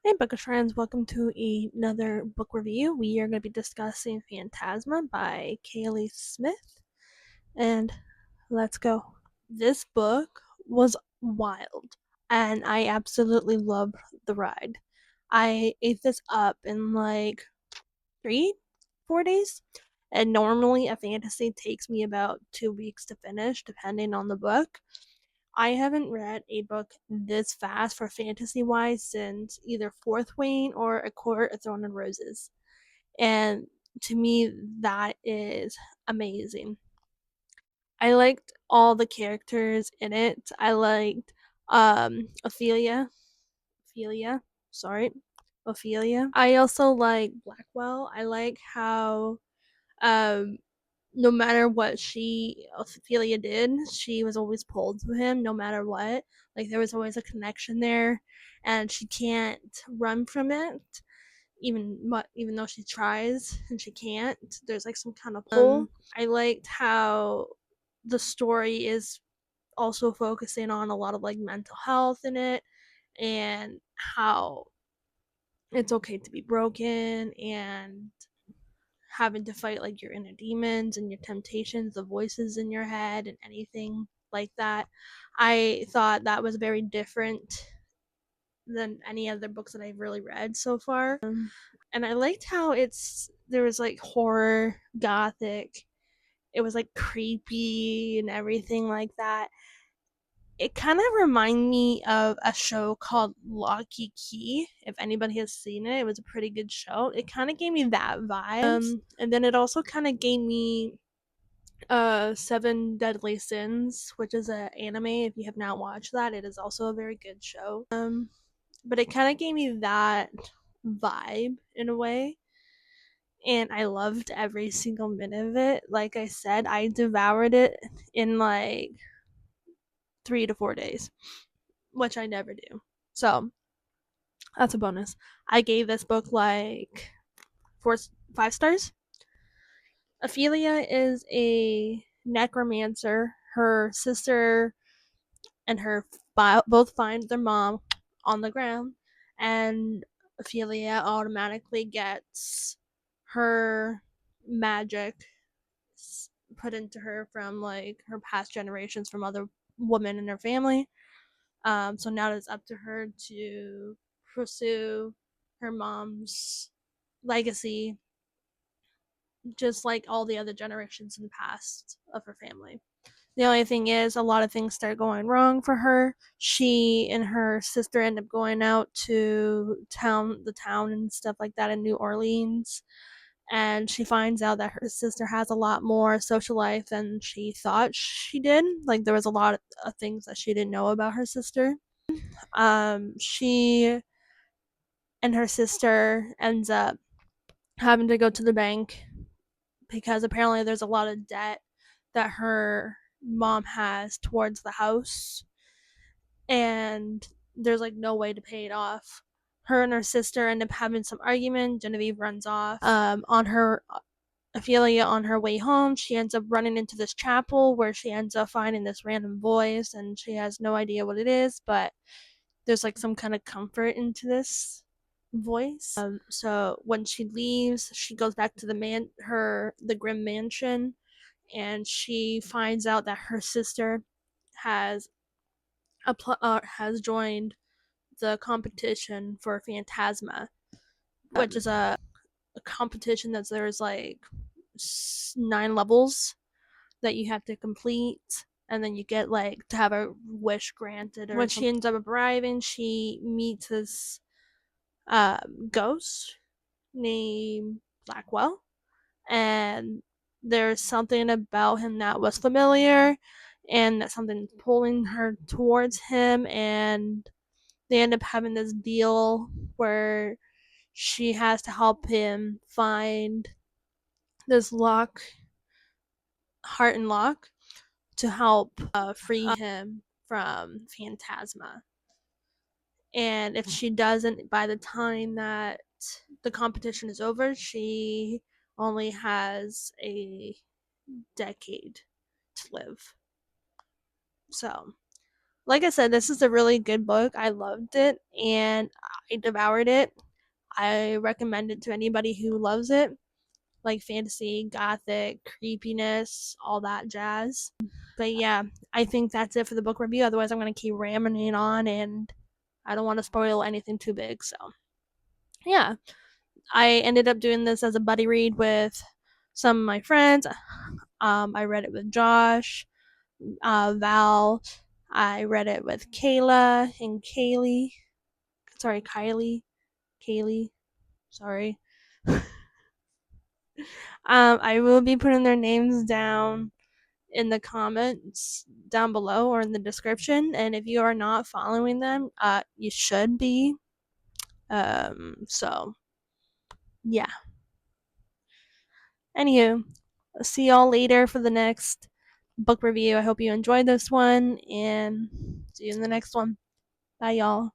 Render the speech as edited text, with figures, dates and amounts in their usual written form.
Hey, Book friends, welcome to another book review. We are going to be discussing Phantasma by Kaylie Smith, and let's go. This book was wild, and I absolutely loved the ride. I ate this up in like 3, 4 days, and normally a fantasy takes me about 2 weeks to finish, depending on the book. I haven't read a book this fast for fantasy wise since either Fourth Wing or A Court of Thorn and Roses. And to me, that is amazing. I liked all the characters in it. I liked Ophelia. Ophelia. Sorry. Ophelia. I also like Blackwell. I like how um no matter what Ophelia did, she was always pulled to him no matter what. Like there was always a connection there, and she can't run from it, even though she tries and she can't. There's like some kind of pull. I liked how the story is also focusing on a lot of like mental health in it, and how it's okay to be broken and having to fight like your inner demons and your temptations, the voices in your head, and anything like that. I thought that was very different than any other books that I've really read so far. And I liked how there was like horror, gothic, it was like creepy and everything like that. It kind of reminded me of a show called Lock Key. If anybody has seen it, it was a pretty good show. It kind of gave me that vibe. And then it also kind of gave me Seven Deadly Sins, which is an anime. If you have not watched that, it is also a very good show. But it kind of gave me that vibe in a way, and I loved every single minute of it. Like I said, I devoured it in like 3 to 4 days, which I never do. So that's a bonus. I gave this book like 5 stars. Ophelia is a necromancer. Her sister and her both find their mom on the ground, and Ophelia automatically gets her magic put into her from like her past generations from other women in her family. So now it's up to her to pursue her mom's legacy, just like all the other generations in the past of her family. The only thing is, a lot of things start going wrong for her. She and her sister end up going out to the town and stuff like that in New Orleans. And she finds out that her sister has a lot more social life than she thought she did. Like, there was a lot of things that she didn't know about her sister. She and her sister ends up having to go to the bank because apparently there's a lot of debt that her mom has towards the house, and there's like no way to pay it off. Her and her sister end up having some argument. Genevieve runs off. On her Ophelia, on her way home, she ends up running into this chapel where she ends up finding this random voice, and she has no idea what it is, but there's like some kind of comfort into this voice. So when she leaves, she goes back to the Grim Mansion, and she finds out that her sister has has joined the competition for Phantasma, which is a competition that there's like 9 levels that you have to complete, and then you get like to have a wish granted. Or when she ends up arriving, she meets this ghost named Blackwell, and there's something about him that was familiar, and that something's pulling her towards him, and they end up having this deal where she has to help him find this heart and lock, to help free him from Phantasma. And if she doesn't, by the time that the competition is over, she only has a decade to live. So like I said, this is a really good book. I loved it and I devoured it. I recommend it to anybody who loves it, like fantasy, gothic, creepiness, all that jazz. But yeah, I think that's it for the book review. Otherwise, I'm going to keep ramming on and I don't want to spoil anything too big. So yeah, I ended up doing this as a buddy read with some of my friends. I read it with Josh, Val. I read it with Kayla and Kaylie. Sorry, Kaylie. Sorry. I will be putting their names down in the comments down below or in the description. And if you are not following them, you should be. So yeah. Anywho, see y'all later for the next book review. I hope you enjoyed this one and see you in the next one. Bye, y'all.